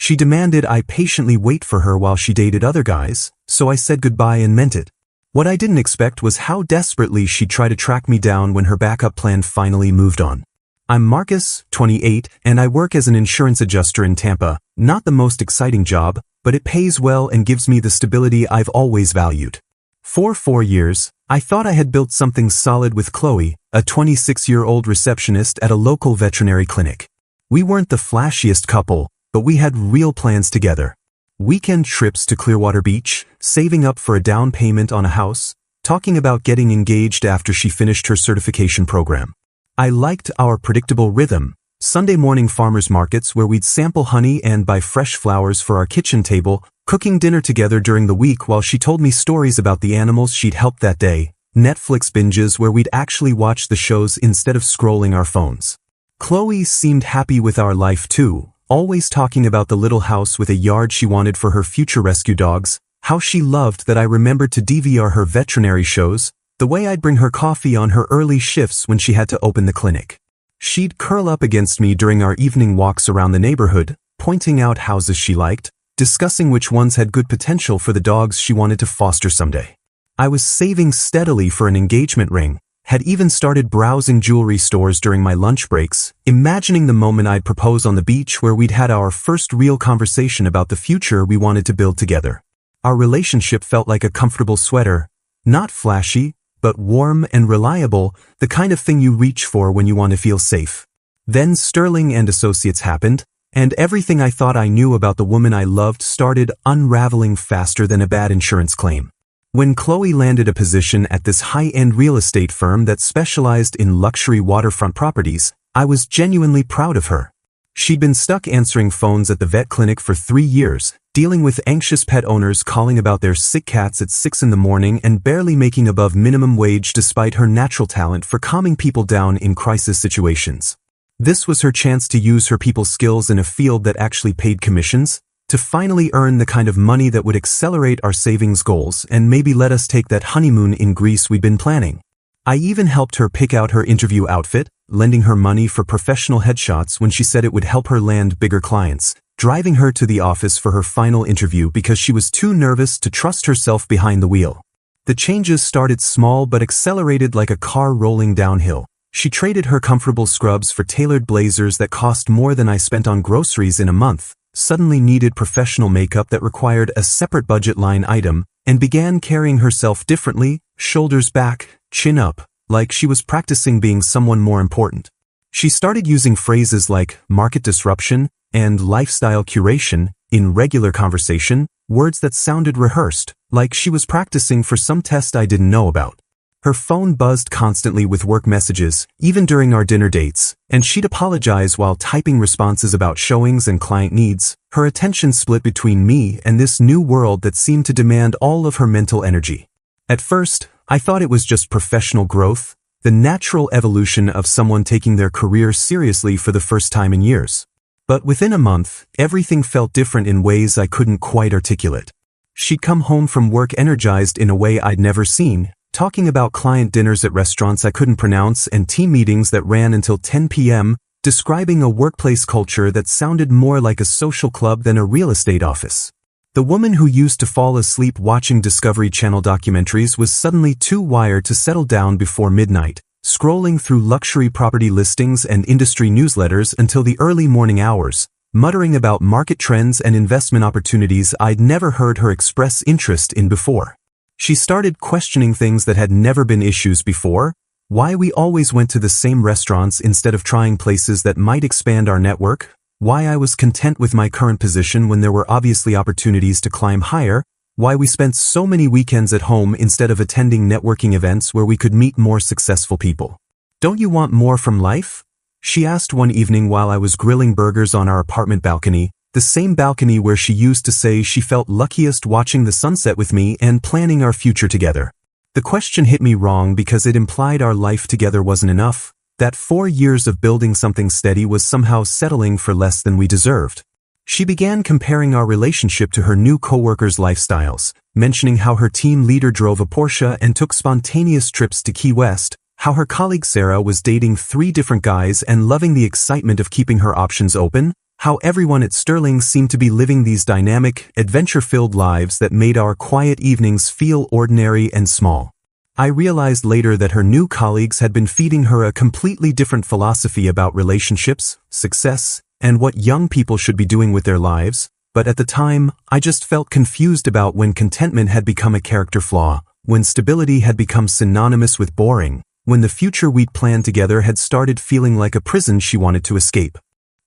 She demanded I patiently wait for her while she dated other guys, so I said goodbye and meant it. What I didn't expect was how desperately she'd try to track me down when her backup plan finally moved on. I'm Marcus, 28, and I work as an insurance adjuster in Tampa. Not the most exciting job, but it pays well and gives me the stability I've always valued. For 4 years, I thought I had built something solid with Chloe, a 26-year-old receptionist at a local veterinary clinic. We weren't the flashiest couple, but we had real plans together. Weekend trips to Clearwater Beach, saving up for a down payment on a house, talking about getting engaged after she finished her certification program. I liked our predictable rhythm, Sunday morning farmers markets where we'd sample honey and buy fresh flowers for our kitchen table, cooking dinner together during the week while she told me stories about the animals she'd helped that day, Netflix binges where we'd actually watch the shows instead of scrolling our phones. Chloe seemed happy with our life too, always talking about the little house with a yard she wanted for her future rescue dogs, how she loved that I remembered to DVR her veterinary shows, the way I'd bring her coffee on her early shifts when she had to open the clinic. She'd curl up against me during our evening walks around the neighborhood, pointing out houses she liked, discussing which ones had good potential for the dogs she wanted to foster someday. I was saving steadily for an engagement ring, had even started browsing jewelry stores during my lunch breaks, imagining the moment I'd propose on the beach where we'd had our first real conversation about the future we wanted to build together. Our relationship felt like a comfortable sweater, not flashy, but warm and reliable, the kind of thing you reach for when you want to feel safe. Then Sterling and Associates happened, and everything I thought I knew about the woman I loved started unraveling faster than a bad insurance claim. When Chloe landed a position at this high-end real estate firm that specialized in luxury waterfront properties, I was genuinely proud of her. She'd been stuck answering phones at the vet clinic for 3 years, dealing with anxious pet owners calling about their sick cats at 6 in the morning and barely making above minimum wage despite her natural talent for calming people down in crisis situations. This was her chance to use her people skills in a field that actually paid commissions, to finally earn the kind of money that would accelerate our savings goals and maybe let us take that honeymoon in Greece we'd been planning. I even helped her pick out her interview outfit, lending her money for professional headshots when she said it would help her land bigger clients, driving her to the office for her final interview because she was too nervous to trust herself behind the wheel. The changes started small but accelerated like a car rolling downhill. She traded her comfortable scrubs for tailored blazers that cost more than I spent on groceries in a month, suddenly needed professional makeup that required a separate budget line item, and began carrying herself differently, shoulders back, chin up, like she was practicing being someone more important. She started using phrases like market disruption and lifestyle curation in regular conversation, words that sounded rehearsed, like she was practicing for some test I didn't know about. Her phone buzzed constantly with work messages, even during our dinner dates, and she'd apologize while typing responses about showings and client needs, her attention split between me and this new world that seemed to demand all of her mental energy. At first, I thought it was just professional growth, the natural evolution of someone taking their career seriously for the first time in years. But within a month, everything felt different in ways I couldn't quite articulate. She'd come home from work energized in a way I'd never seen, talking about client dinners at restaurants I couldn't pronounce and team meetings that ran until 10 p.m., describing a workplace culture that sounded more like a social club than a real estate office. The woman who used to fall asleep watching Discovery Channel documentaries was suddenly too wired to settle down before midnight, scrolling through luxury property listings and industry newsletters until the early morning hours, muttering about market trends and investment opportunities I'd never heard her express interest in before. She started questioning things that had never been issues before, why we always went to the same restaurants instead of trying places that might expand our network, why I was content with my current position when there were obviously opportunities to climb higher, why we spent so many weekends at home instead of attending networking events where we could meet more successful people. "Don't you want more from life?" she asked one evening while I was grilling burgers on our apartment balcony, the same balcony where she used to say she felt luckiest watching the sunset with me and planning our future together. The question hit me wrong because it implied our life together wasn't enough, that 4 years of building something steady was somehow settling for less than we deserved. She began comparing our relationship to her new coworkers' lifestyles, mentioning how her team leader drove a Porsche and took spontaneous trips to Key West, how her colleague Sarah was dating 3 different guys and loving the excitement of keeping her options open, How everyone at Sterling seemed to be living these dynamic, adventure-filled lives that made our quiet evenings feel ordinary and small. I realized later that her new colleagues had been feeding her a completely different philosophy about relationships, success, and what young people should be doing with their lives, but at the time, I just felt confused about when contentment had become a character flaw, when stability had become synonymous with boring, when the future we'd planned together had started feeling like a prison she wanted to escape.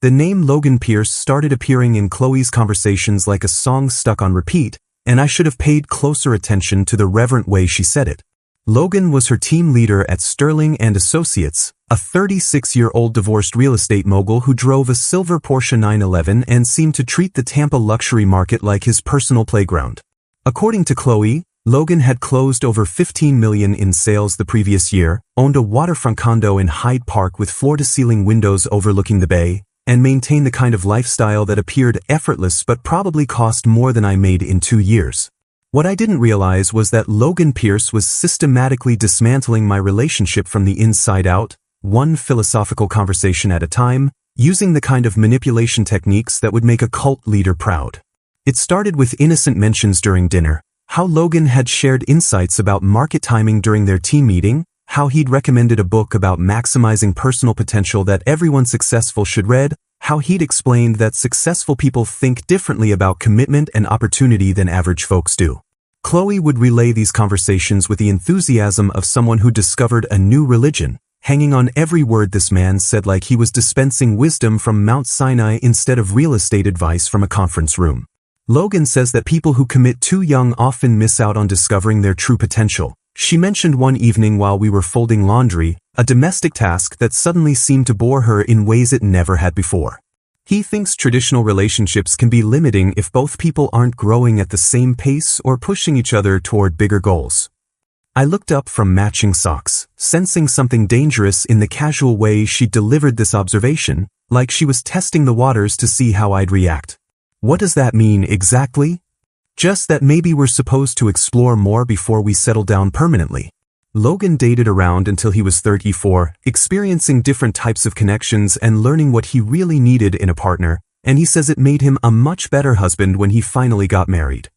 The name Logan Pierce started appearing in Chloe's conversations like a song stuck on repeat, and I should have paid closer attention to the reverent way she said it. Logan was her team leader at Sterling & Associates, a 36-year-old divorced real estate mogul who drove a silver Porsche 911 and seemed to treat the Tampa luxury market like his personal playground. According to Chloe, Logan had closed over $15 million in sales the previous year, owned a waterfront condo in Hyde Park with floor-to-ceiling windows overlooking the bay, and maintained the kind of lifestyle that appeared effortless but probably cost more than I made in 2 years. What I didn't realize was that Logan Pierce was systematically dismantling my relationship from the inside out, one philosophical conversation at a time, using the kind of manipulation techniques that would make a cult leader proud. It started with innocent mentions during dinner, how Logan had shared insights about market timing during their team meeting, how he'd recommended a book about maximizing personal potential that everyone successful should read, how he'd explained that successful people think differently about commitment and opportunity than average folks do. Chloe would relay these conversations with the enthusiasm of someone who discovered a new religion, hanging on every word this man said like he was dispensing wisdom from Mount Sinai instead of real estate advice from a conference room. Logan says that people who commit too young often miss out on discovering their true potential. She mentioned one evening while we were folding laundry, a domestic task that suddenly seemed to bore her in ways it never had before. He thinks traditional relationships can be limiting if both people aren't growing at the same pace or pushing each other toward bigger goals. I looked up from matching socks, sensing something dangerous in the casual way she delivered this observation, like she was testing the waters to see how I'd react. What does that mean exactly? Just that maybe we're supposed to explore more before we settle down permanently. Logan dated around until he was 34, experiencing different types of connections and learning what he really needed in a partner, and he says it made him a much better husband when he finally got married.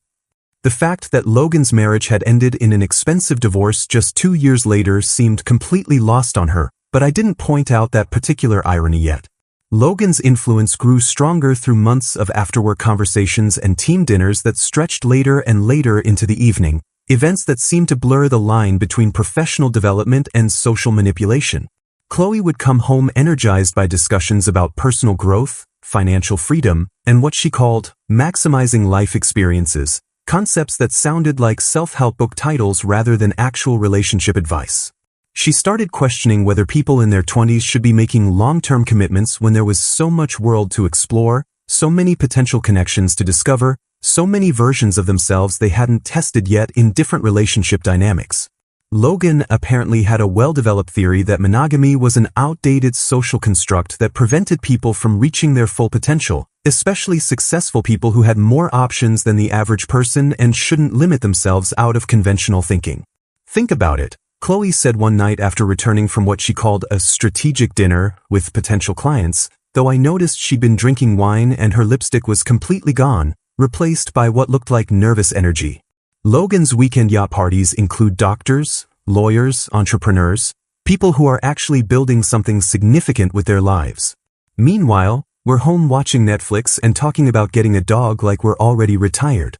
The fact that Logan's marriage had ended in an expensive divorce just 2 years later seemed completely lost on her, but I didn't point out that particular irony yet. Logan's influence grew stronger through months of after-work conversations and team dinners that stretched later and later into the evening, events that seemed to blur the line between professional development and social manipulation. Chloe would come home energized by discussions about personal growth, financial freedom, and what she called maximizing life experiences, concepts that sounded like self-help book titles rather than actual relationship advice. She started questioning whether people in their 20s should be making long-term commitments when there was so much world to explore, so many potential connections to discover, so many versions of themselves they hadn't tested yet in different relationship dynamics. Logan apparently had a well-developed theory that monogamy was an outdated social construct that prevented people from reaching their full potential, especially successful people who had more options than the average person and shouldn't limit themselves out of conventional thinking. Think about it. Chloe said one night after returning from what she called a strategic dinner with potential clients, though I noticed she'd been drinking wine and her lipstick was completely gone, replaced by what looked like nervous energy. Logan's weekend yacht parties include doctors, lawyers, entrepreneurs, people who are actually building something significant with their lives. Meanwhile, we're home watching Netflix and talking about getting a dog like we're already retired.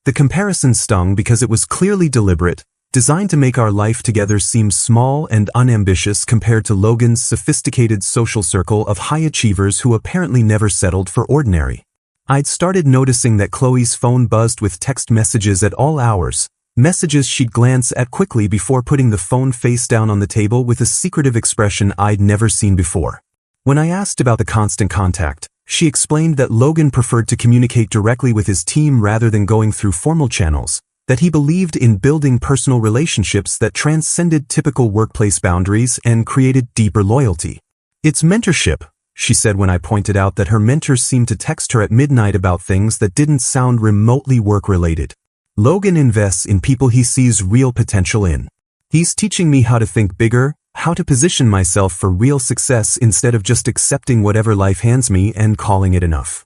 The comparison stung because it was clearly deliberate, designed to make our life together seem small and unambitious compared to Logan's sophisticated social circle of high achievers who apparently never settled for ordinary. I'd started noticing that Chloe's phone buzzed with text messages at all hours, messages she'd glance at quickly before putting the phone face down on the table with a secretive expression I'd never seen before. When I asked about the constant contact, she explained that Logan preferred to communicate directly with his team rather than going through formal channels, that he believed in building personal relationships that transcended typical workplace boundaries and created deeper loyalty. It's mentorship, she said when I pointed out that her mentors seemed to text her at midnight about things that didn't sound remotely work-related. Logan invests in people he sees real potential in. He's teaching me how to think bigger, how to position myself for real success instead of just accepting whatever life hands me and calling it enough.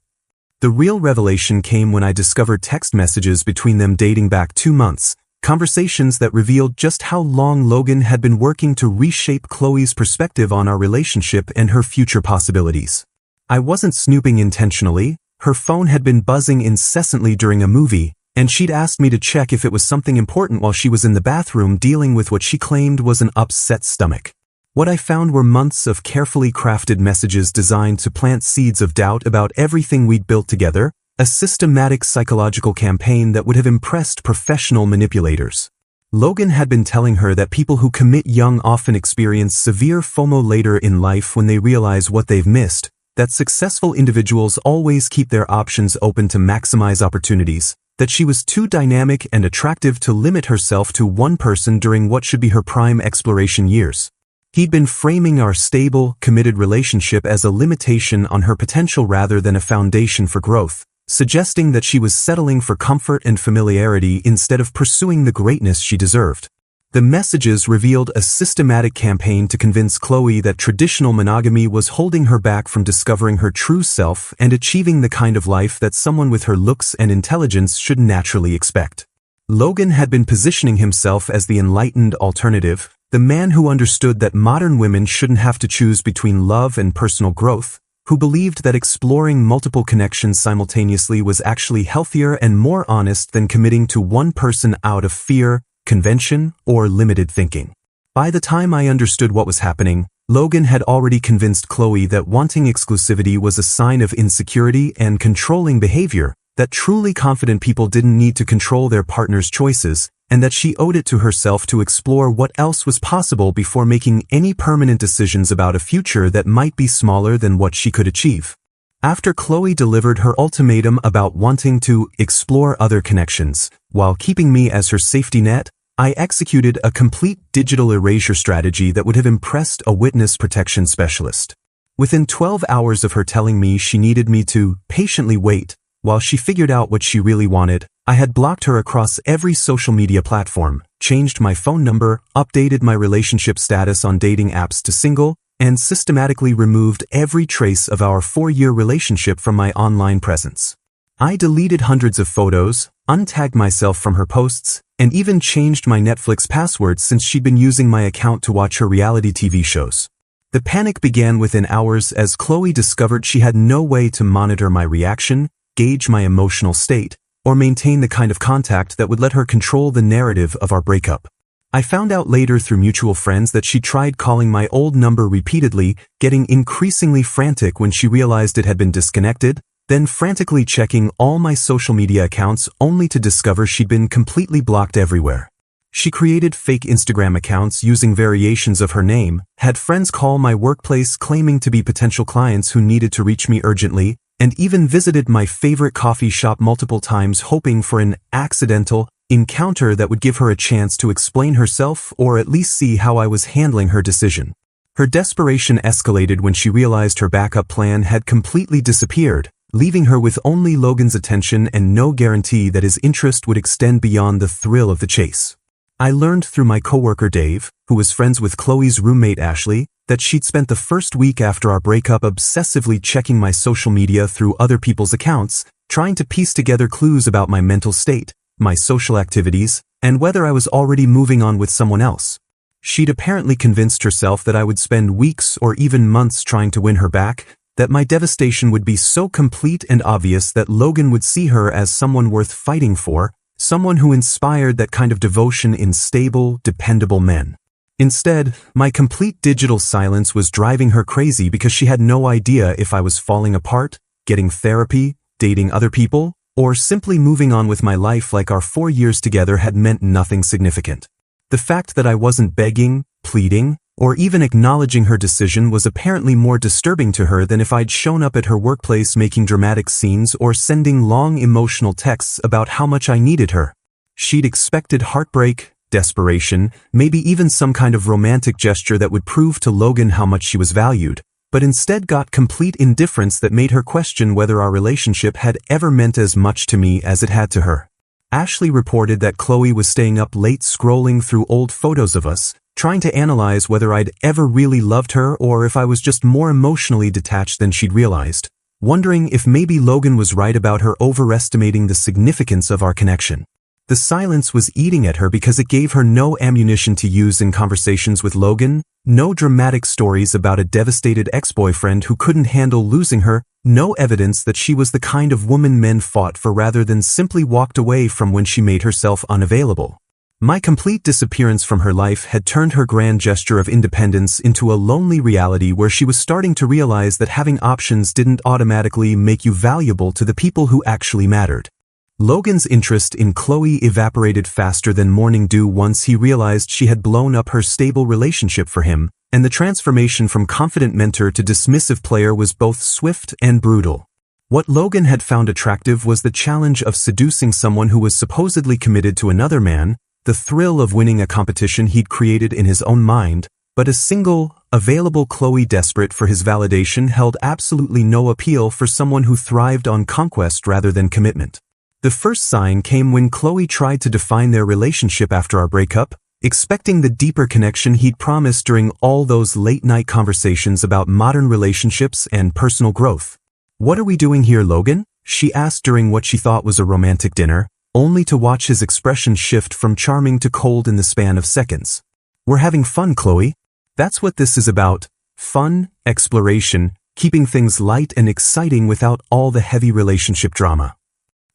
The real revelation came when I discovered text messages between them dating back 2 months, conversations that revealed just how long Logan had been working to reshape Chloe's perspective on our relationship and her future possibilities. I wasn't snooping intentionally. Her phone had been buzzing incessantly during a movie, and she'd asked me to check if it was something important while she was in the bathroom dealing with what she claimed was an upset stomach. What I found were months of carefully crafted messages designed to plant seeds of doubt about everything we'd built together, a systematic psychological campaign that would have impressed professional manipulators. Logan had been telling her that people who commit young often experience severe FOMO later in life when they realize what they've missed, that successful individuals always keep their options open to maximize opportunities, that she was too dynamic and attractive to limit herself to one person during what should be her prime exploration years. He'd been framing our stable, committed relationship as a limitation on her potential rather than a foundation for growth, suggesting that she was settling for comfort and familiarity instead of pursuing the greatness she deserved. The messages revealed a systematic campaign to convince Chloe that traditional monogamy was holding her back from discovering her true self and achieving the kind of life that someone with her looks and intelligence should naturally expect. Logan had been positioning himself as the enlightened alternative, the man who understood that modern women shouldn't have to choose between love and personal growth, who believed that exploring multiple connections simultaneously was actually healthier and more honest than committing to one person out of fear, convention, or limited thinking. By the time I understood what was happening, Logan had already convinced Chloe that wanting exclusivity was a sign of insecurity and controlling behavior, that truly confident people didn't need to control their partner's choices, and that she owed it to herself to explore what else was possible before making any permanent decisions about a future that might be smaller than what she could achieve. After Chloe delivered her ultimatum about wanting to explore other connections, while keeping me as her safety net, I executed a complete digital erasure strategy that would have impressed a witness protection specialist. Within 12 hours of her telling me she needed me to patiently wait while she figured out what she really wanted, I had blocked her across every social media platform, changed my phone number, updated my relationship status on dating apps to single, and systematically removed every trace of our 4-year relationship from my online presence. I deleted hundreds of photos, untagged myself from her posts, and even changed my Netflix password since she'd been using my account to watch her reality TV shows. The panic began within hours as Chloe discovered she had no way to monitor my reaction, gauge my emotional state, or maintain the kind of contact that would let her control the narrative of our breakup. I found out later through mutual friends that she tried calling my old number repeatedly, getting increasingly frantic when she realized it had been disconnected, then frantically checking all my social media accounts only to discover she'd been completely blocked everywhere. She created fake Instagram accounts using variations of her name, had friends call my workplace claiming to be potential clients who needed to reach me urgently, and even visited my favorite coffee shop multiple times hoping for an accidental encounter that would give her a chance to explain herself or at least see how I was handling her decision. Her desperation escalated when she realized her backup plan had completely disappeared, leaving her with only Logan's attention and no guarantee that his interest would extend beyond the thrill of the chase. I learned through my coworker Dave, who was friends with Chloe's roommate Ashley, that she'd spent the first week after our breakup obsessively checking my social media through other people's accounts, trying to piece together clues about my mental state, my social activities, and whether I was already moving on with someone else. She'd apparently convinced herself that I would spend weeks or even months trying to win her back, that my devastation would be so complete and obvious that Logan would see her as someone worth fighting for, someone who inspired that kind of devotion in stable, dependable men. Instead, my complete digital silence was driving her crazy because she had no idea if I was falling apart, getting therapy, dating other people, or simply moving on with my life like our 4 years together had meant nothing significant. The fact that I wasn't begging, pleading, or even acknowledging her decision was apparently more disturbing to her than if I'd shown up at her workplace making dramatic scenes or sending long emotional texts about how much I needed her. She'd expected heartbreak, desperation, maybe even some kind of romantic gesture that would prove to Logan how much she was valued, but instead got complete indifference that made her question whether our relationship had ever meant as much to me as it had to her. Ashley reported that Chloe was staying up late scrolling through old photos of us, trying to analyze whether I'd ever really loved her or if I was just more emotionally detached than she'd realized, wondering if maybe Logan was right about her overestimating the significance of our connection. The silence was eating at her because it gave her no ammunition to use in conversations with Logan, no dramatic stories about a devastated ex-boyfriend who couldn't handle losing her, no evidence that she was the kind of woman men fought for rather than simply walked away from when she made herself unavailable. My complete disappearance from her life had turned her grand gesture of independence into a lonely reality where she was starting to realize that having options didn't automatically make you valuable to the people who actually mattered. Logan's interest in Chloe evaporated faster than morning dew once he realized she had blown up her stable relationship for him, and the transformation from confident mentor to dismissive player was both swift and brutal. What Logan had found attractive was the challenge of seducing someone who was supposedly committed to another man, the thrill of winning a competition he'd created in his own mind, but a single, available Chloe desperate for his validation held absolutely no appeal for someone who thrived on conquest rather than commitment. The first sign came when Chloe tried to define their relationship after our breakup, expecting the deeper connection he'd promised during all those late-night conversations about modern relationships and personal growth. "What are we doing here, Logan?" she asked during what she thought was a romantic dinner, only to watch his expression shift from charming to cold in the span of seconds. "We're having fun, Chloe. That's what this is about. Fun, exploration, keeping things light and exciting without all the heavy relationship drama."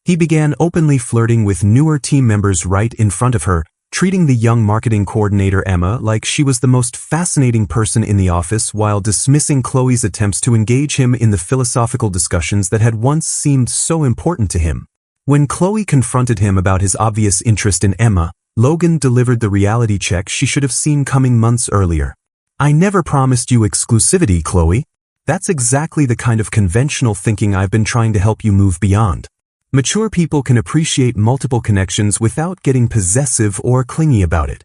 He began openly flirting with newer team members right in front of her, treating the young marketing coordinator Emma like she was the most fascinating person in the office while dismissing Chloe's attempts to engage him in the philosophical discussions that had once seemed so important to him. When Chloe confronted him about his obvious interest in Emma, Logan delivered the reality check she should have seen coming months earlier. "I never promised you exclusivity, Chloe. That's exactly the kind of conventional thinking I've been trying to help you move beyond. Mature people can appreciate multiple connections without getting possessive or clingy about it."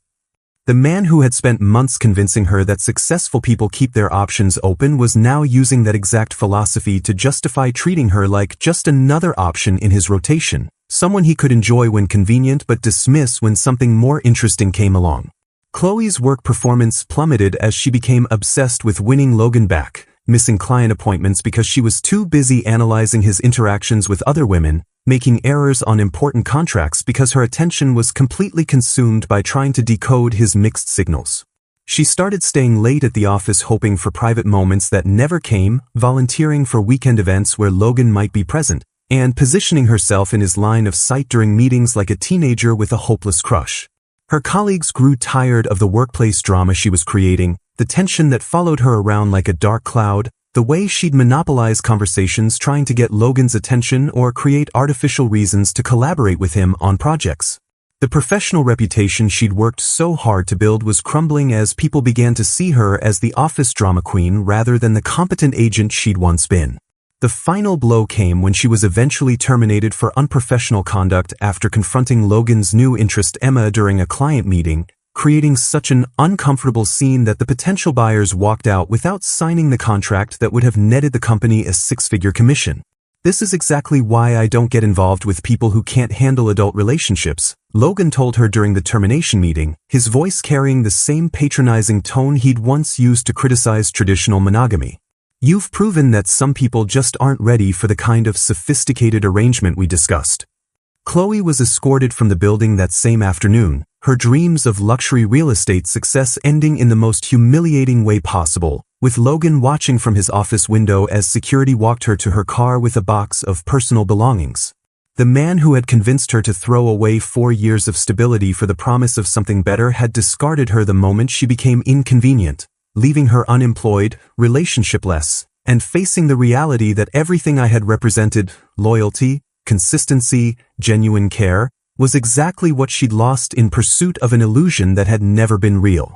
The man who had spent months convincing her that successful people keep their options open was now using that exact philosophy to justify treating her like just another option in his rotation, someone he could enjoy when convenient but dismiss when something more interesting came along. Chloe's work performance plummeted as she became obsessed with winning Logan back, missing client appointments because she was too busy analyzing his interactions with other women, making errors on important contracts because her attention was completely consumed by trying to decode his mixed signals. She started staying late at the office hoping for private moments that never came, volunteering for weekend events where Logan might be present, and positioning herself in his line of sight during meetings like a teenager with a hopeless crush. Her colleagues grew tired of the workplace drama she was creating, the tension that followed her around like a dark cloud, the way she'd monopolize conversations trying to get Logan's attention or create artificial reasons to collaborate with him on projects. The professional reputation she'd worked so hard to build was crumbling as people began to see her as the office drama queen rather than the competent agent she'd once been. The final blow came when she was eventually terminated for unprofessional conduct after confronting Logan's new interest Emma during a client meeting, creating such an uncomfortable scene that the potential buyers walked out without signing the contract that would have netted the company a six-figure commission. "This is exactly why I don't get involved with people who can't handle adult relationships," Logan told her during the termination meeting, his voice carrying the same patronizing tone he'd once used to criticize traditional monogamy. "You've proven that some people just aren't ready for the kind of sophisticated arrangement we discussed." Chloe was escorted from the building that same afternoon, her dreams of luxury real estate success ending in the most humiliating way possible, with Logan watching from his office window as security walked her to her car with a box of personal belongings. The man who had convinced her to throw away 4 years of stability for the promise of something better had discarded her the moment she became inconvenient, leaving her unemployed, relationshipless, and facing the reality that everything I had represented, loyalty, consistency, genuine care, was exactly what she'd lost in pursuit of an illusion that had never been real.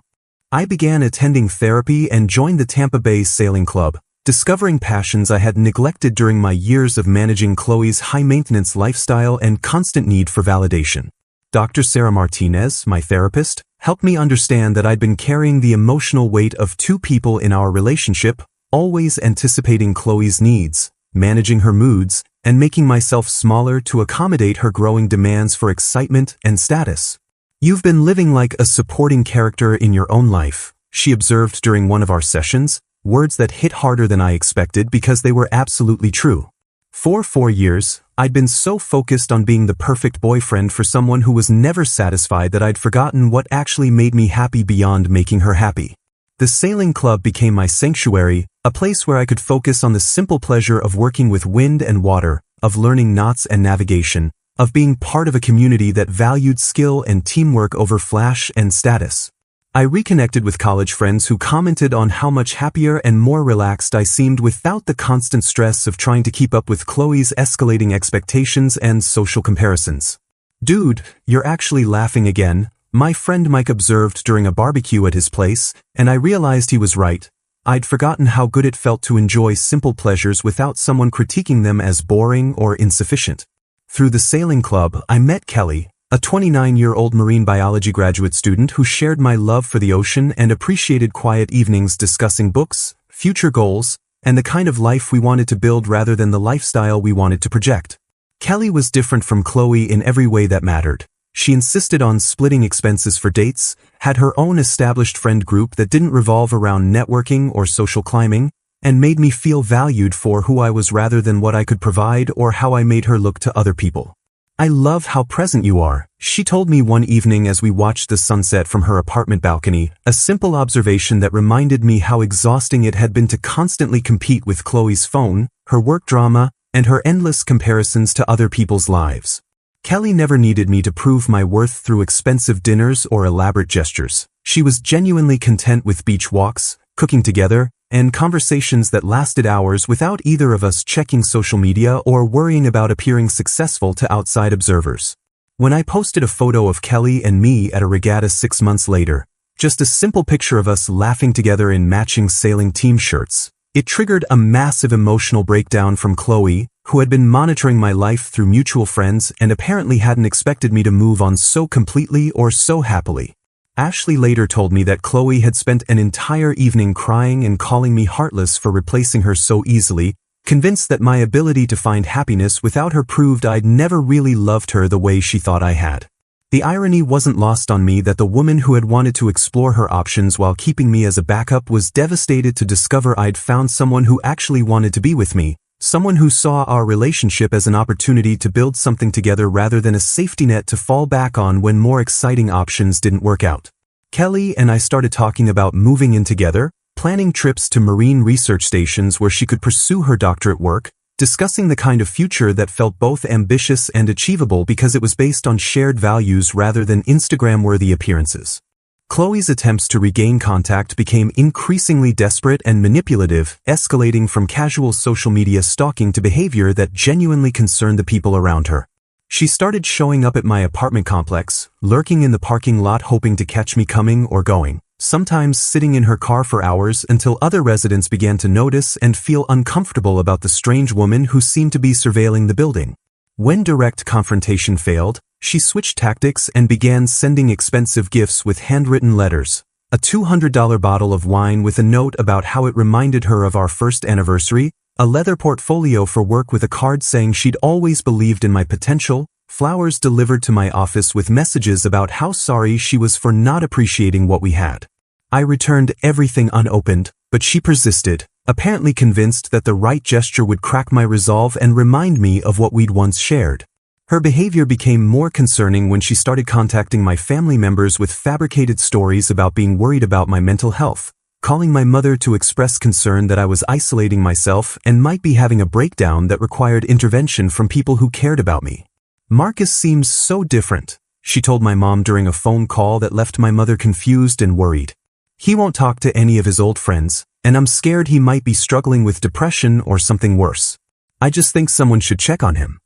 I began attending therapy and joined the Tampa Bay Sailing Club, discovering passions I had neglected during my years of managing Chloe's high-maintenance lifestyle and constant need for validation. Dr. Sarah Martinez, my therapist, helped me understand that I'd been carrying the emotional weight of 2 people in our relationship, always anticipating Chloe's needs, managing her moods, and making myself smaller to accommodate her growing demands for excitement and status. You've been living like a supporting character in your own life, she observed during one of our sessions, words that hit harder than I expected because they were absolutely true. For 4 years, I'd been so focused on being the perfect boyfriend for someone who was never satisfied that I'd forgotten what actually made me happy beyond making her happy. The sailing club became my sanctuary, a place where I could focus on the simple pleasure of working with wind and water, of learning knots and navigation, of being part of a community that valued skill and teamwork over flash and status. I reconnected with college friends who commented on how much happier and more relaxed I seemed without the constant stress of trying to keep up with Chloe's escalating expectations and social comparisons. "Dude, you're actually laughing again," my friend Mike observed during a barbecue at his place, and I realized he was right. I'd forgotten how good it felt to enjoy simple pleasures without someone critiquing them as boring or insufficient. Through the sailing club, I met Kelly, a 29-year-old marine biology graduate student who shared my love for the ocean and appreciated quiet evenings discussing books, future goals, and the kind of life we wanted to build rather than the lifestyle we wanted to project. Kelly was different from Chloe in every way that mattered. She insisted on splitting expenses for dates, had her own established friend group that didn't revolve around networking or social climbing, and made me feel valued for who I was rather than what I could provide or how I made her look to other people. "I love how present you are," she told me one evening as we watched the sunset from her apartment balcony, a simple observation that reminded me how exhausting it had been to constantly compete with Chloe's phone, her work drama, and her endless comparisons to other people's lives. Kelly never needed me to prove my worth through expensive dinners or elaborate gestures. She was genuinely content with beach walks, cooking together, and conversations that lasted hours without either of us checking social media or worrying about appearing successful to outside observers. When I posted a photo of Kelly and me at a regatta 6 months later, just a simple picture of us laughing together in matching sailing team shirts, it triggered a massive emotional breakdown from Chloe, who had been monitoring my life through mutual friends and apparently hadn't expected me to move on so completely or so happily. Ashley later told me that Chloe had spent an entire evening crying and calling me heartless for replacing her so easily, convinced that my ability to find happiness without her proved I'd never really loved her the way she thought I had. The irony wasn't lost on me that the woman who had wanted to explore her options while keeping me as a backup was devastated to discover I'd found someone who actually wanted to be with me, someone who saw our relationship as an opportunity to build something together rather than a safety net to fall back on when more exciting options didn't work out. Kelly and I started talking about moving in together, planning trips to marine research stations where she could pursue her doctorate work, discussing the kind of future that felt both ambitious and achievable because it was based on shared values rather than Instagram-worthy appearances. Chloe's attempts to regain contact became increasingly desperate and manipulative, escalating from casual social media stalking to behavior that genuinely concerned the people around her. She started showing up at my apartment complex, lurking in the parking lot hoping to catch me coming or going, sometimes sitting in her car for hours until other residents began to notice and feel uncomfortable about the strange woman who seemed to be surveilling the building. When direct confrontation failed, she switched tactics and began sending expensive gifts with handwritten letters. A $200 bottle of wine with a note about how it reminded her of our first anniversary, a leather portfolio for work with a card saying she'd always believed in my potential, flowers delivered to my office with messages about how sorry she was for not appreciating what we had. I returned everything unopened, but she persisted, apparently convinced that the right gesture would crack my resolve and remind me of what we'd once shared. Her behavior became more concerning when she started contacting my family members with fabricated stories about being worried about my mental health, calling my mother to express concern that I was isolating myself and might be having a breakdown that required intervention from people who cared about me. "Marcus seems so different," she told my mom during a phone call that left my mother confused and worried. "He won't talk to any of his old friends, and I'm scared he might be struggling with depression or something worse. I just think someone should check on him."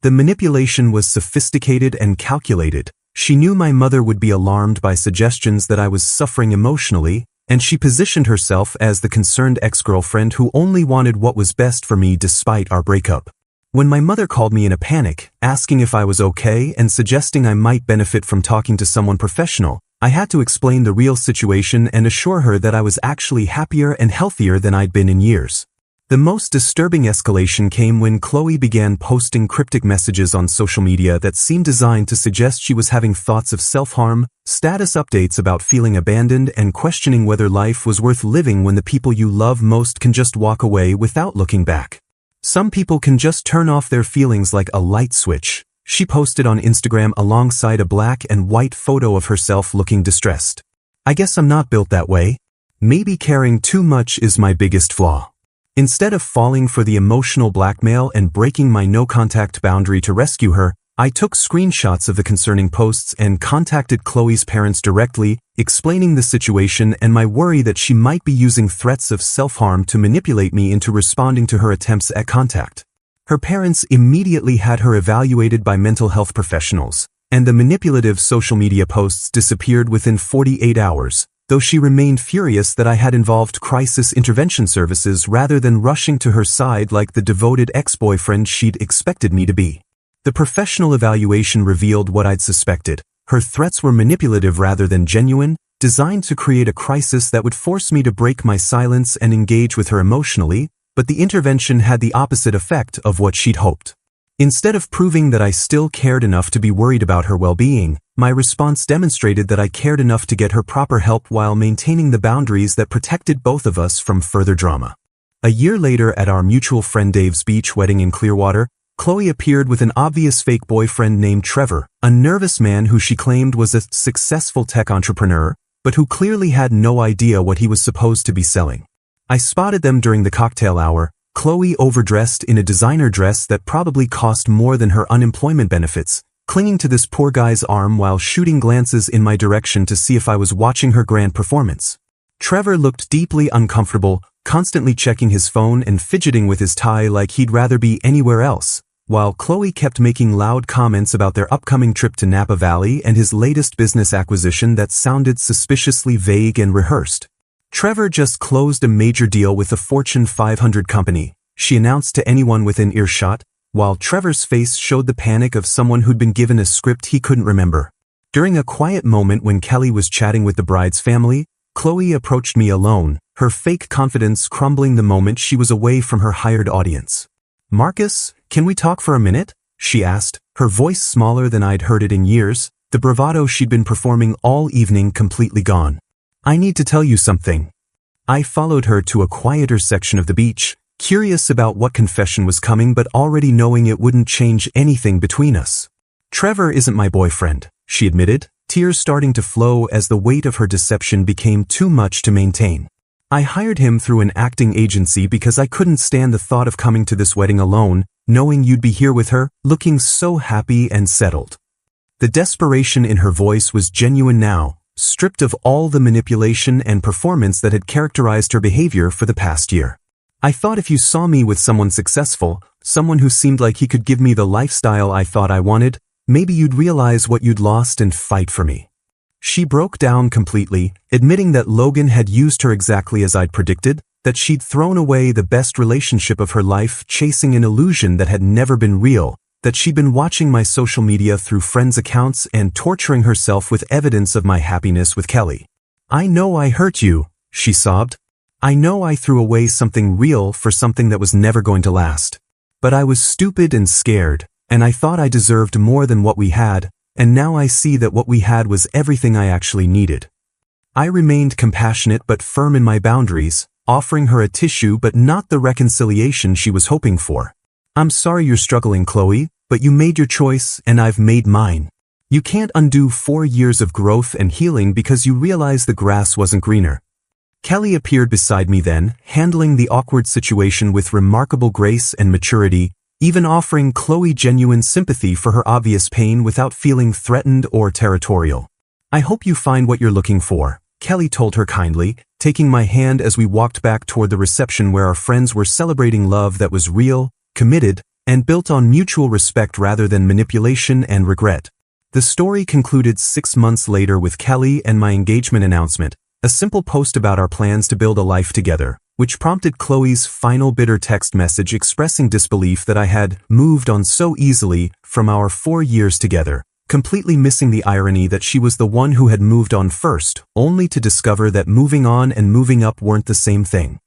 The manipulation was sophisticated and calculated. She knew my mother would be alarmed by suggestions that I was suffering emotionally, and she positioned herself as the concerned ex-girlfriend who only wanted what was best for me despite our breakup. When my mother called me in a panic, asking if I was okay and suggesting I might benefit from talking to someone professional, I had to explain the real situation and assure her that I was actually happier and healthier than I'd been in years. The most disturbing escalation came when Chloe began posting cryptic messages on social media that seemed designed to suggest she was having thoughts of self-harm, status updates about feeling abandoned, and questioning whether life was worth living when the people you love most can just walk away without looking back. Some people can just turn off their feelings like a light switch, she posted on Instagram alongside a black and white photo of herself looking distressed. I guess I'm not built that way. Maybe caring too much is my biggest flaw. Instead of falling for the emotional blackmail and breaking my no-contact boundary to rescue her, I took screenshots of the concerning posts and contacted Chloe's parents directly, explaining the situation and my worry that she might be using threats of self-harm to manipulate me into responding to her attempts at contact. Her parents immediately had her evaluated by mental health professionals, and the manipulative social media posts disappeared within 48 hours, though she remained furious that I had involved crisis intervention services rather than rushing to her side like the devoted ex-boyfriend she'd expected me to be. The professional evaluation revealed what I'd suspected. Her threats were manipulative rather than genuine, designed to create a crisis that would force me to break my silence and engage with her emotionally, but the intervention had the opposite effect of what she'd hoped. Instead of proving that I still cared enough to be worried about her well-being, my response demonstrated that I cared enough to get her proper help while maintaining the boundaries that protected both of us from further drama. A year later at our mutual friend Dave's beach wedding in Clearwater, Chloe appeared with an obvious fake boyfriend named Trevor, a nervous man who she claimed was a successful tech entrepreneur, but who clearly had no idea what he was supposed to be selling. I spotted them during the cocktail hour, Chloe overdressed in a designer dress that probably cost more than her unemployment benefits, clinging to this poor guy's arm while shooting glances in my direction to see if I was watching her grand performance. Trevor looked deeply uncomfortable, constantly checking his phone and fidgeting with his tie like he'd rather be anywhere else, while Chloe kept making loud comments about their upcoming trip to Napa Valley and his latest business acquisition that sounded suspiciously vague and rehearsed. Trevor just closed a major deal with a Fortune 500 company, she announced to anyone within earshot, while Trevor's face showed the panic of someone who'd been given a script he couldn't remember. During a quiet moment when Kelly was chatting with the bride's family, Chloe approached me alone, her fake confidence crumbling the moment she was away from her hired audience. "Marcus, can we talk for a minute?" she asked, her voice smaller than I'd heard it in years, the bravado she'd been performing all evening completely gone. "I need to tell you something." I followed her to a quieter section of the beach, curious about what confession was coming but already knowing it wouldn't change anything between us. "Trevor isn't my boyfriend," she admitted, tears starting to flow as the weight of her deception became too much to maintain. "I hired him through an acting agency because I couldn't stand the thought of coming to this wedding alone, knowing you'd be here with her, looking so happy and settled." The desperation in her voice was genuine now, stripped of all the manipulation and performance that had characterized her behavior for the past year. "I thought if you saw me with someone successful, someone who seemed like he could give me the lifestyle I thought I wanted, maybe you'd realize what you'd lost and fight for me." She broke down completely, admitting that Logan had used her exactly as I'd predicted, that she'd thrown away the best relationship of her life chasing an illusion that had never been real, that she'd been watching my social media through friends' accounts and torturing herself with evidence of my happiness with Kelly. "I know I hurt you," she sobbed. "I know I threw away something real for something that was never going to last. But I was stupid and scared, and I thought I deserved more than what we had, and now I see that what we had was everything I actually needed." I remained compassionate but firm in my boundaries, offering her a tissue but not the reconciliation she was hoping for. "I'm sorry you're struggling, Chloe, but you made your choice and I've made mine. You can't undo 4 years of growth and healing because you realize the grass wasn't greener." Kelly appeared beside me then, handling the awkward situation with remarkable grace and maturity, even offering Chloe genuine sympathy for her obvious pain without feeling threatened or territorial. "I hope you find what you're looking for," Kelly told her kindly, taking my hand as we walked back toward the reception where our friends were celebrating love that was real, committed, and built on mutual respect rather than manipulation and regret. The story concluded 6 months later with Kelly and my engagement announcement, a simple post about our plans to build a life together, which prompted Chloe's final bitter text message expressing disbelief that I had moved on so easily from our 4 years together, completely missing the irony that she was the one who had moved on first, only to discover that moving on and moving up weren't the same thing.